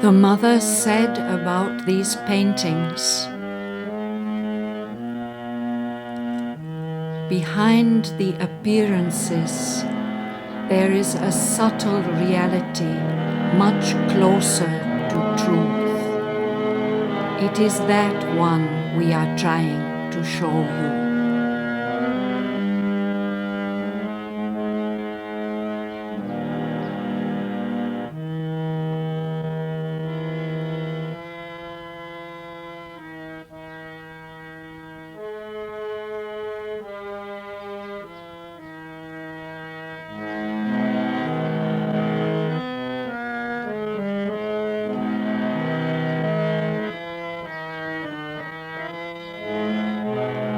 The mother said about these paintings, behind the appearances, there is a subtle reality much closer to truth. It is that one we are trying to show you.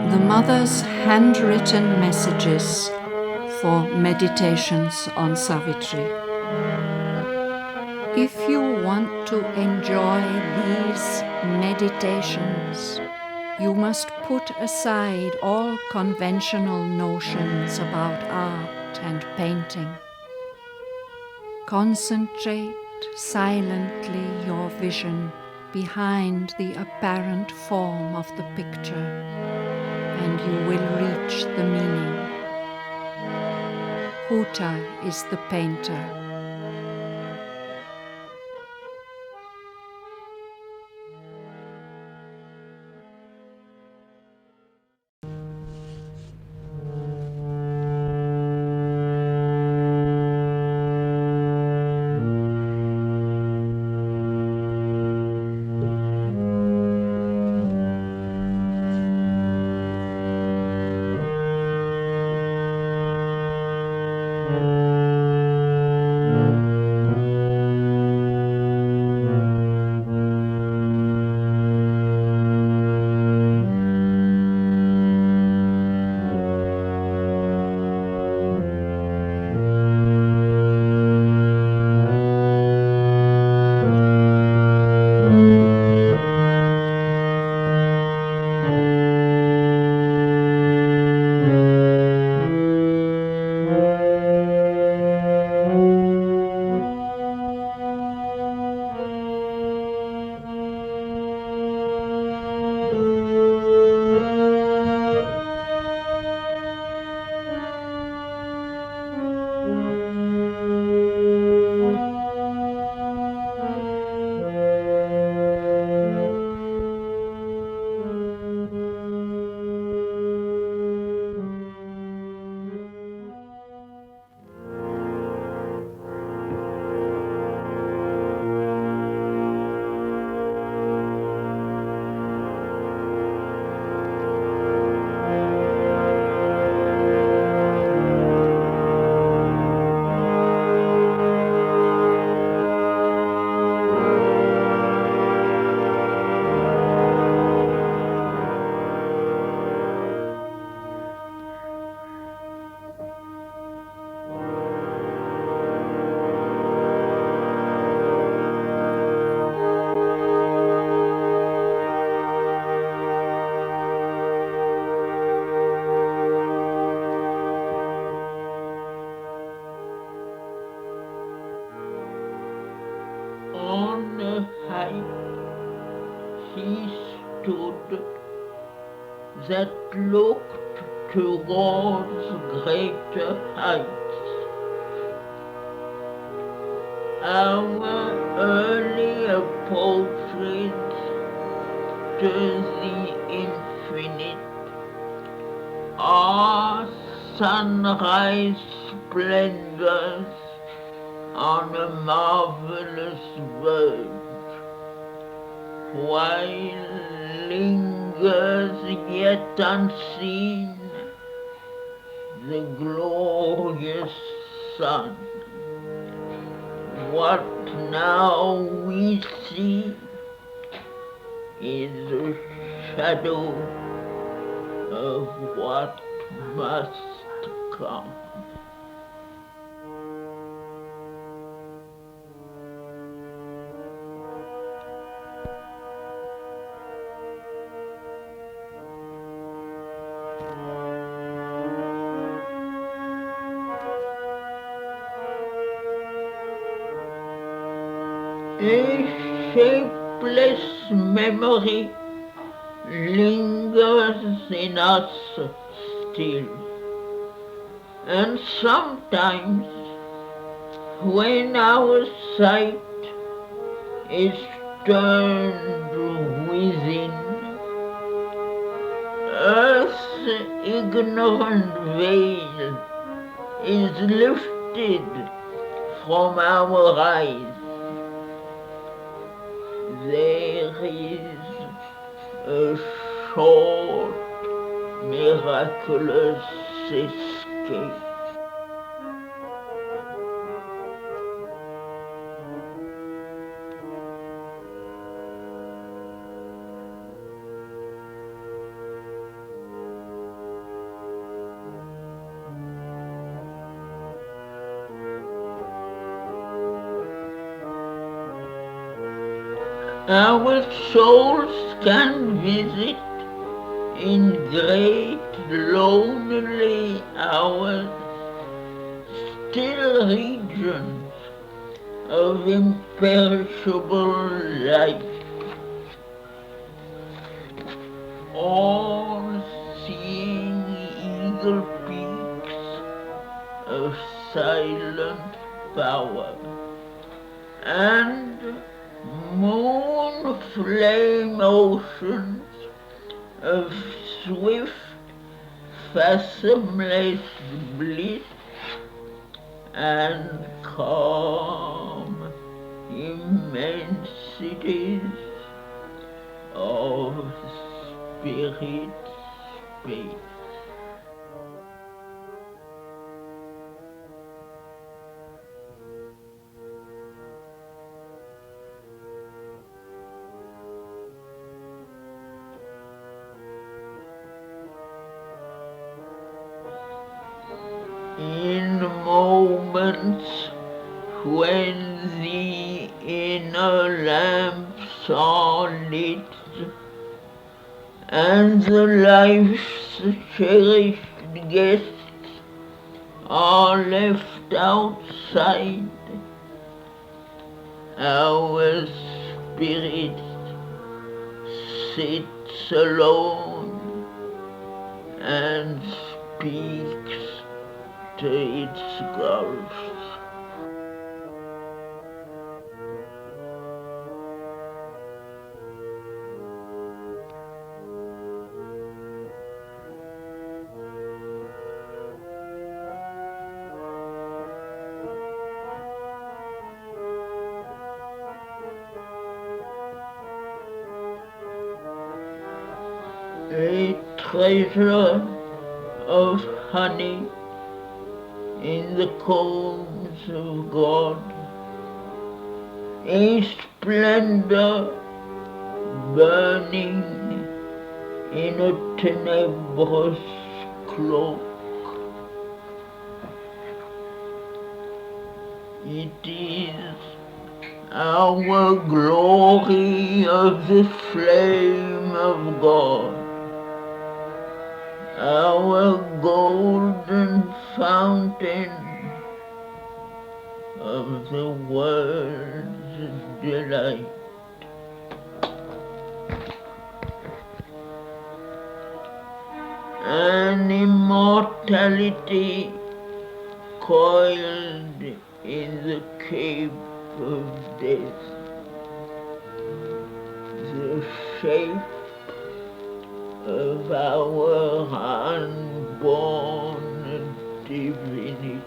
The mother's handwritten messages for meditations on Savitri. If you want to enjoy these meditations, you must put aside all conventional notions about art and painting. Concentrate silently your vision behind the apparent form of the picture, and you will reach the meaning. Huta is the painter. On a height he stood that looked towards greater heights. Our earlier portraits to the infinite are sunrise splendors on a marvelous verge, while lingers yet unseen the glorious sun. What now we see is a shadow of what must come. A shapeless memory lingers in us still. And sometimes, when our sight is turned within, earth's ignorant veil is lifted from our eyes. There is a short, miraculous escape. Our souls can visit in great lonely hours still regions of imperishable light, all-seeing eagle peaks of silent power, and moon flame oceans of swift, fathomless bliss and calm immensities of spirit space. In moments when the inner lamps are lit and the life's cherished guests are left outside, our spirit sits alone and speaks to its ghosts. A treasure of honey in the combs of God, a splendor burning in a tenebrous cloak. It is our glory of the flame of God, our golden fountain of the world's delight. An immortality coiled in the cape of death, the shape of our unborn divinity.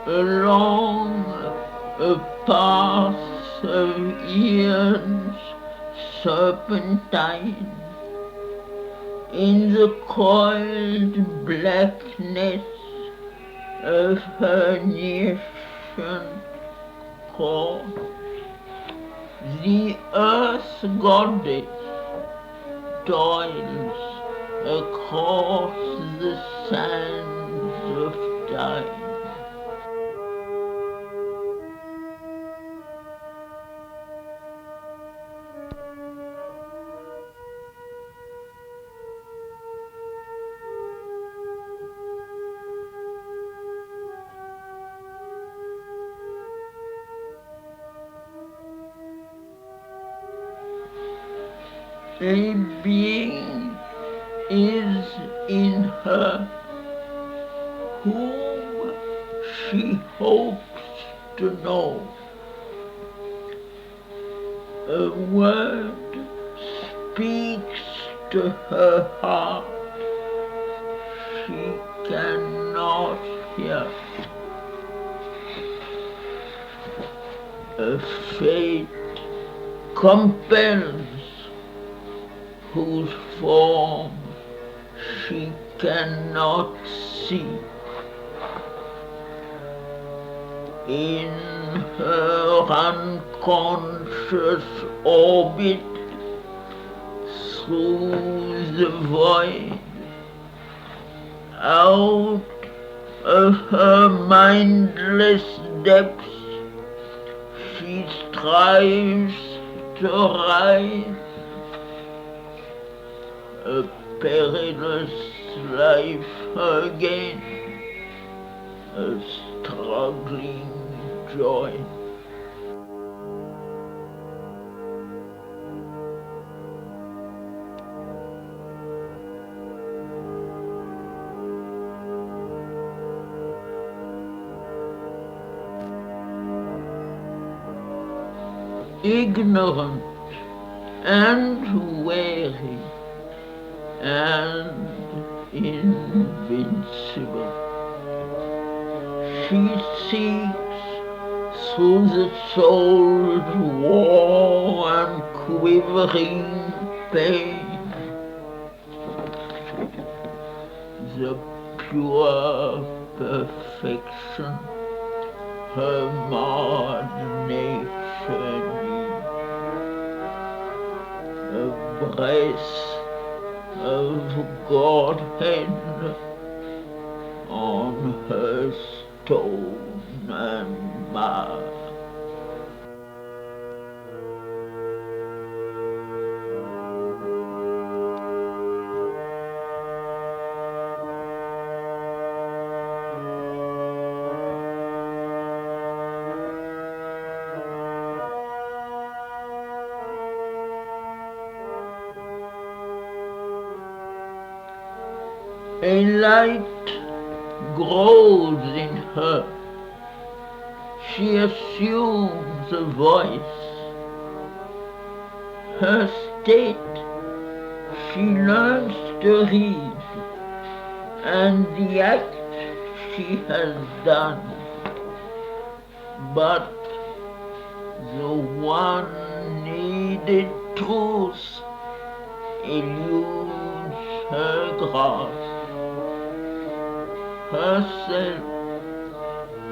Along a path of eons serpentine, in the coiled blackness of her nascent core, the earth goddess toils across the sands of time. A being is in her whom she hopes to know. A word speaks to her heart she cannot hear. A fate compels whose form she cannot see. In her unconscious orbit through the void, out of her mindless depths, she strives to rise. A perilous life again, a struggling joy. Ignorant and weary and invincible, she seeks through the soul's war and quivering pain the pure perfection her marred nature needs. A breath of Godhead on her stone and mire. A light grows in her. She assumes a voice. Her state she learns to read, and the act she has done. But the one needed truth eludes her grasp. Herself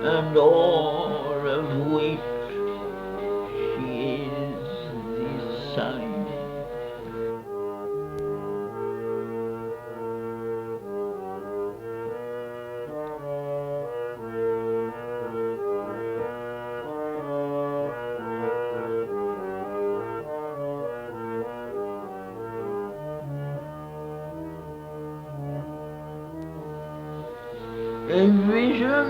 and all of which she is the sign. A vision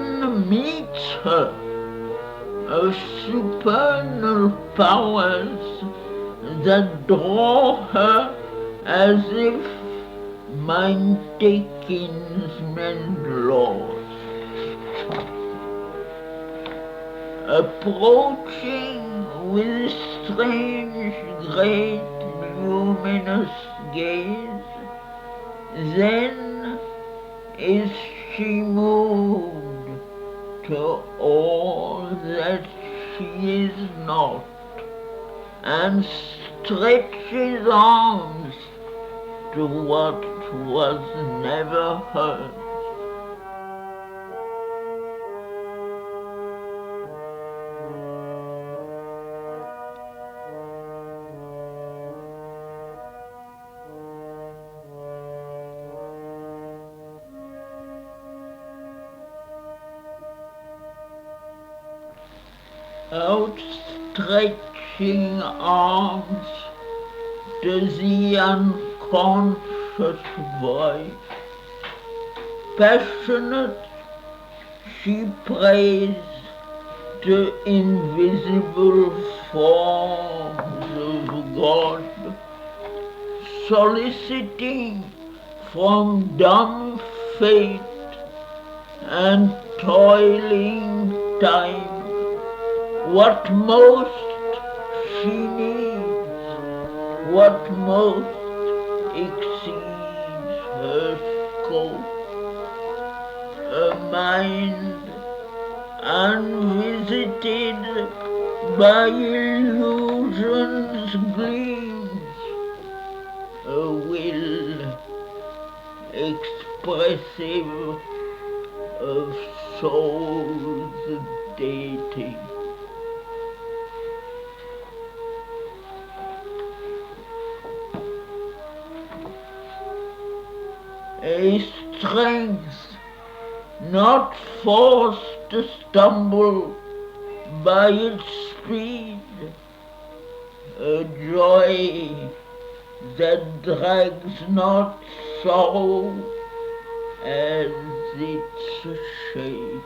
meets her of supernal powers that draw her as if mind-takings meant laws. Approaching with strange, great, luminous gaze, then is she moved to all that she is not, and stretches arms to what was never hers. Outstretching arms to the unconscious voice, passionate she prays to invisible forms of God, soliciting from dumb fate and toiling time what most she needs, what most exceeds her scope, a mind unvisited by illusion's gleams, a will expressive of soul's deity. A strength not forced to stumble by its speed, a joy that drags not sorrow as its shade.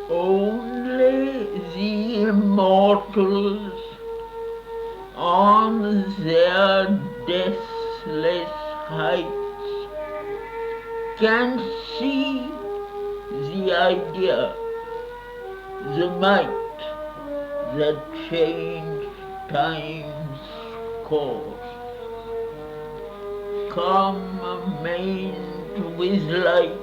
Only the immortals on their deathless heights can see the idea, the might that changed time's course. Come amain with light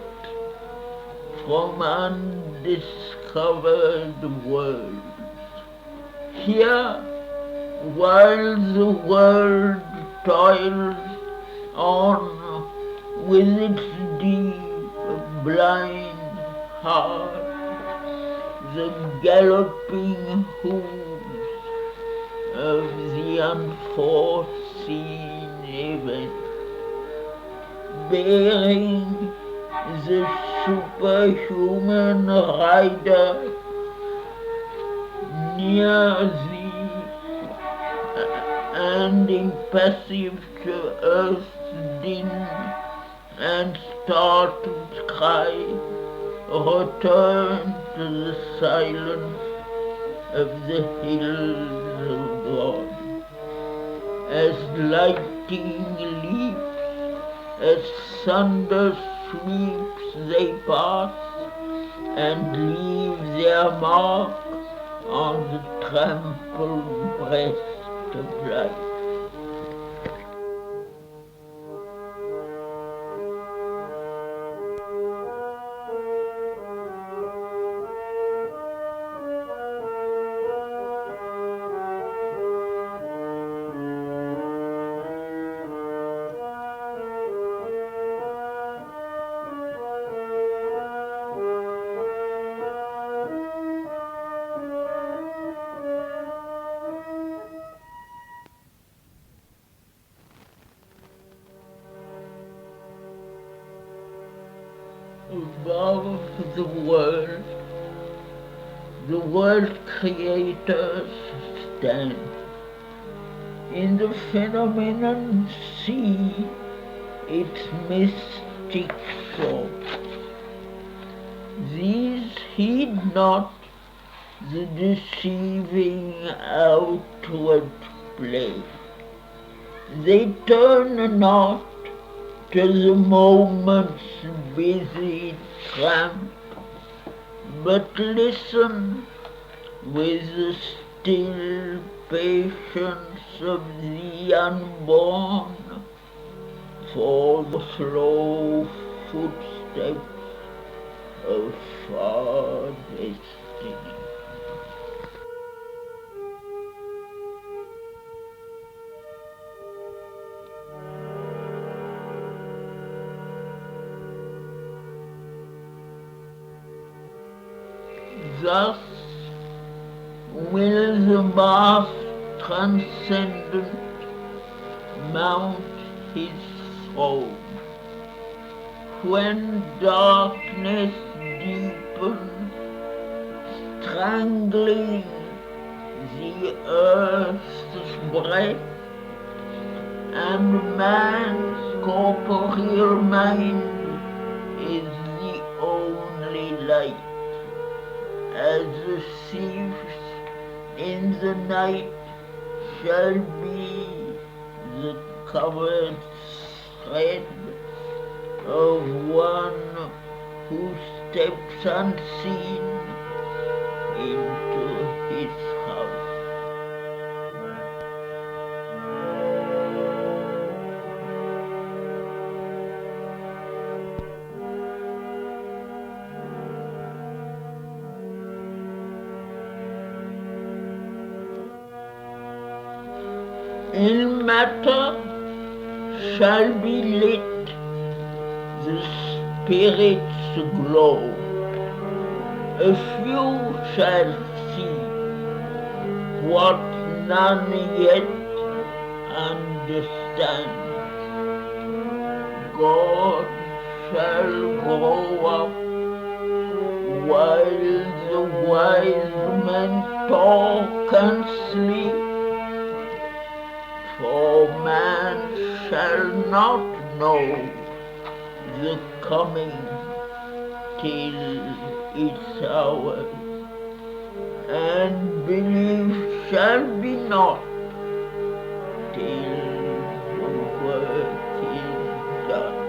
from undiscovered worlds. Here, while the world toils on with its deep, blind heart, the galloping hooves of the unforeseen event, bearing the superhuman rider near thee and impassive to earth's din and startled cry, return to the silence of the hills of God. As lightning leaps, as thunder sweeps they pass and leave their mark on the trampled breast of life. Above the world creators stand. In the phenomenon see its mystic source. These heed not the deceiving outward play. They turn not to the moment's busy tramp, but listen with the still patience of the unborn for the slow footsteps of far destiny. Thus will the vast transcendent mount his throne. When darkness deepens, strangling the earth's breath, and man's corporeal mind is the only light. As the thieves in the night shall be the covered thread of one who steps unseen into his house. In matter shall be lit the Spirit's glow. A few shall see what none yet understand. God shall grow up while the wise men talk and sleep. For man shall not know the coming till its hour, and belief shall be not till the work is done.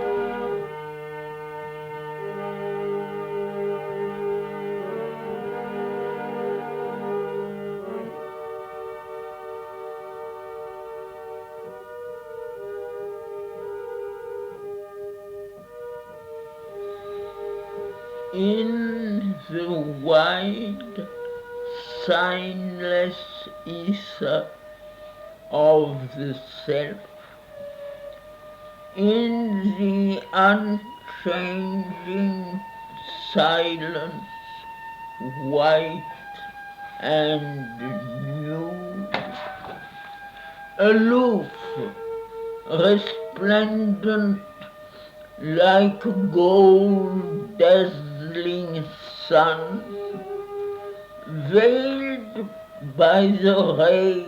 In the wide, signless ether of the self, in the unchanging silence, white and new, aloof, resplendent like gold dazzling sun, veiled by the ray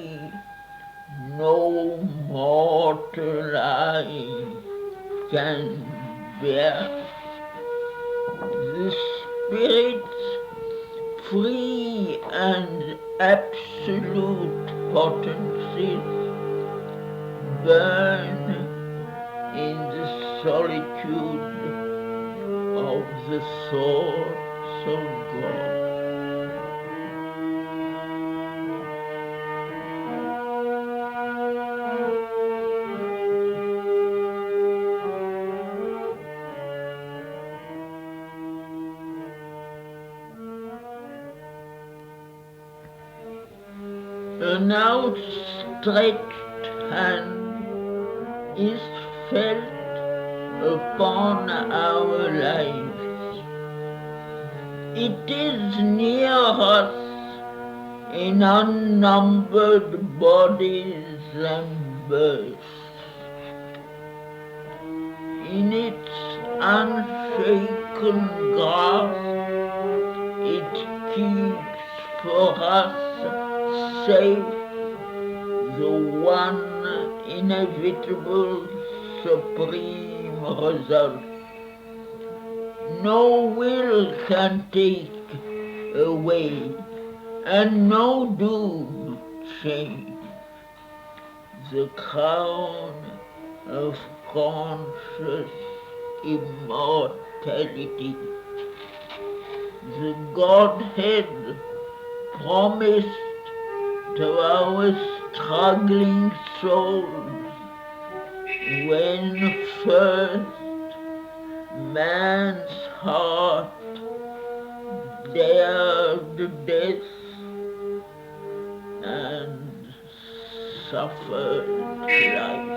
no mortal eye can bear. The Spirit's free and absolute potencies burn in the solitude of the thoughts of God. An outstretched hand is felt upon our lives. It is near us in unnumbered bodies and births. In its unshaken grasp, it keeps for us safe the one inevitable supreme result. No will can take away, and no doom change the crown of conscious immortality. The Godhead promised to our struggling souls when first man's heart dared death and suffered life.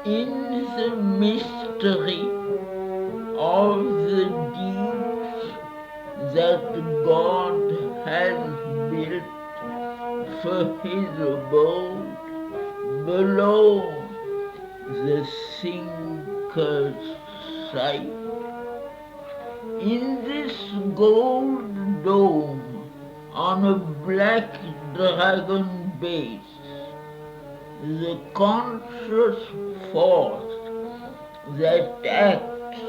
In the mystery of the deeds that God has built for his abode below the thinker's sight. In this gold dome on a black dragon base, the conscious force that acts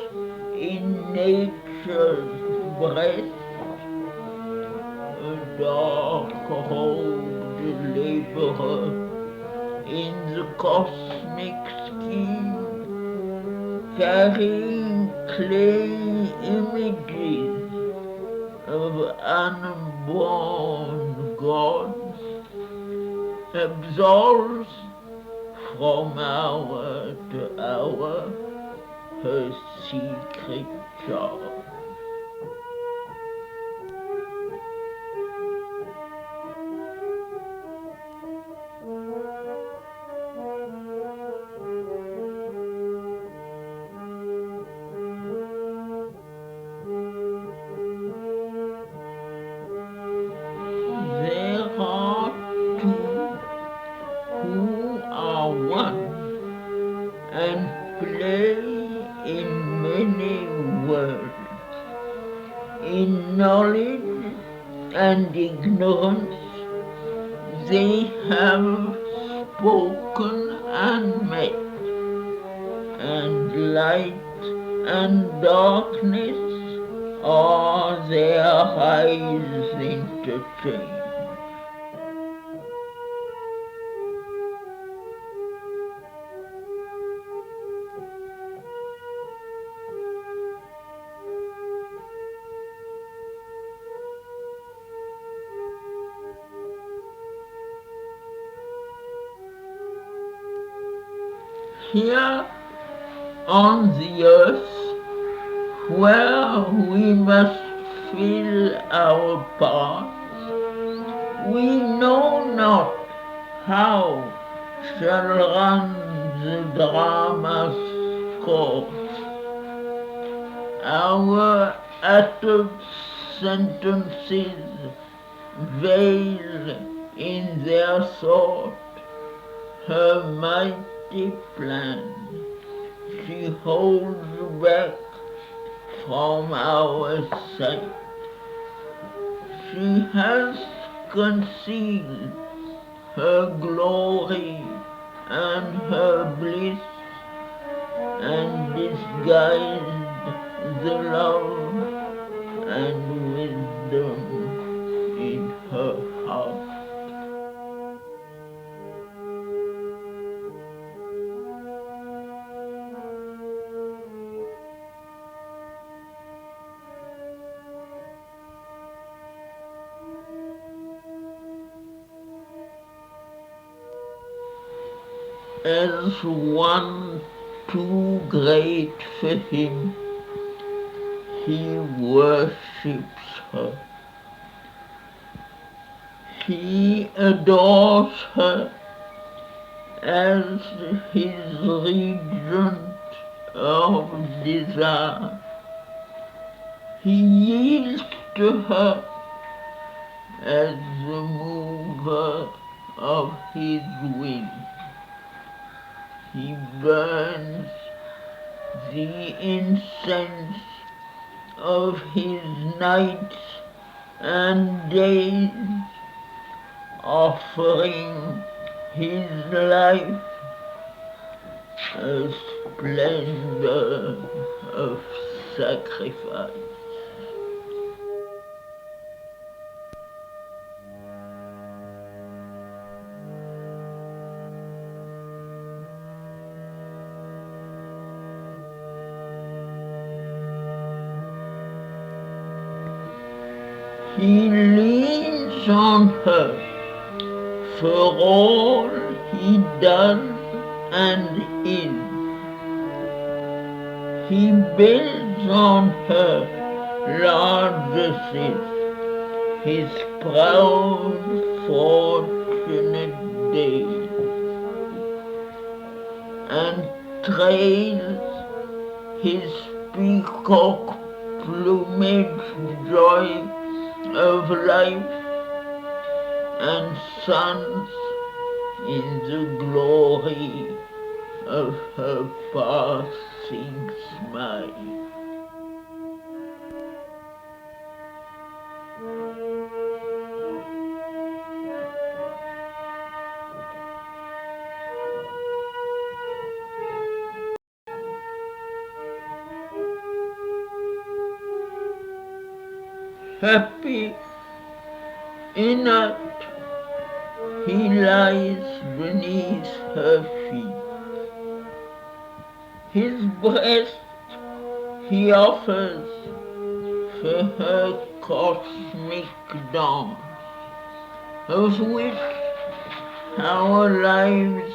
in nature's breast, a dark-robed laborer in the cosmic scheme, carrying clay images of unborn gods, absolves from hour to hour her secret charm. There are two who are one and play in many worlds, in knowledge and ignorance. They have spoken and met, and light and darkness are their eyes interchanged. Here on the earth, where we must fill our parts, we know not how shall run the drama's course. Our uttered sentences veil in their thought her mighty plan. She holds back from our sight. She has concealed her glory and her bliss, and disguised the love and wisdom in her heart. As one too great for him, he worships her. He adores her as his regent of desire. He yields to her as the mover of his will. He burns the incense of his nights and days, offering his life a splendor of sacrifice. He leans on her for all he does and is. He builds on her largesses, his proud, fortunate days, and trails his peacock plumage joy of life and sons in the glory of her passing smile. Happy, inert, he lies beneath her feet. His breast he offers for her cosmic dance, of which our lives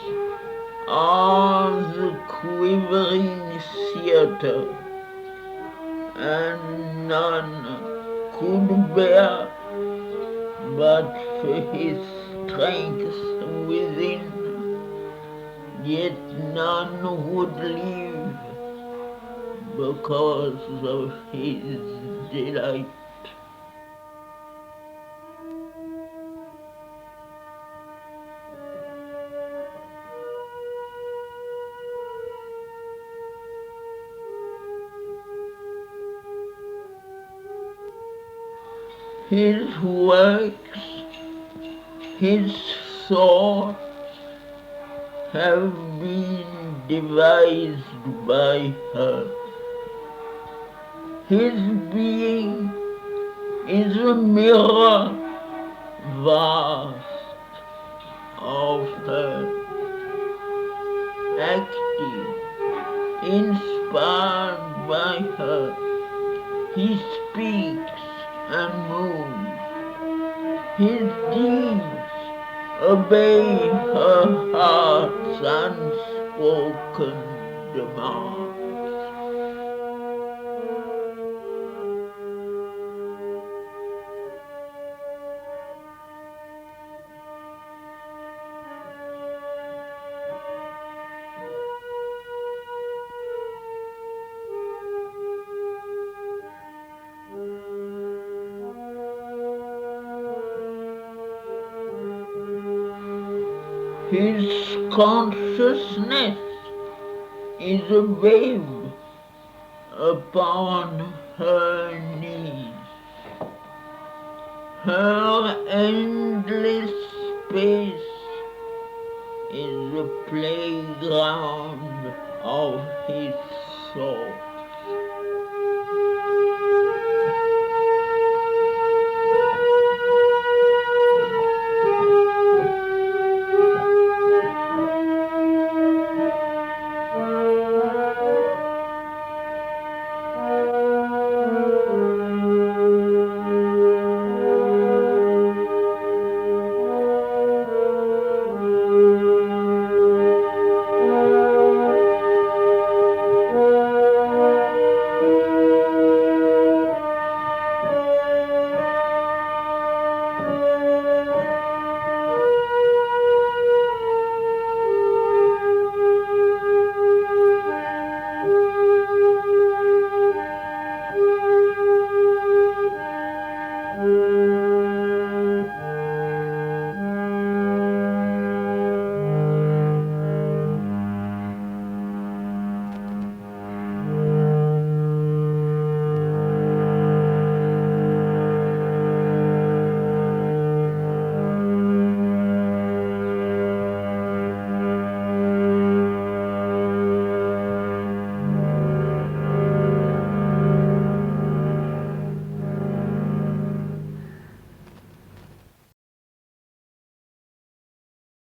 are the quivering theatre, and none could bear but for his strength within, yet none would leave because of his delight. His works, his thoughts have been devised by her. His being is a mirror vast of her, active, inspired by her. He speaks and moves. His deeds obey her heart's unspoken demand. His consciousness is a babe upon her knees. Her endless space is the playground of his soul.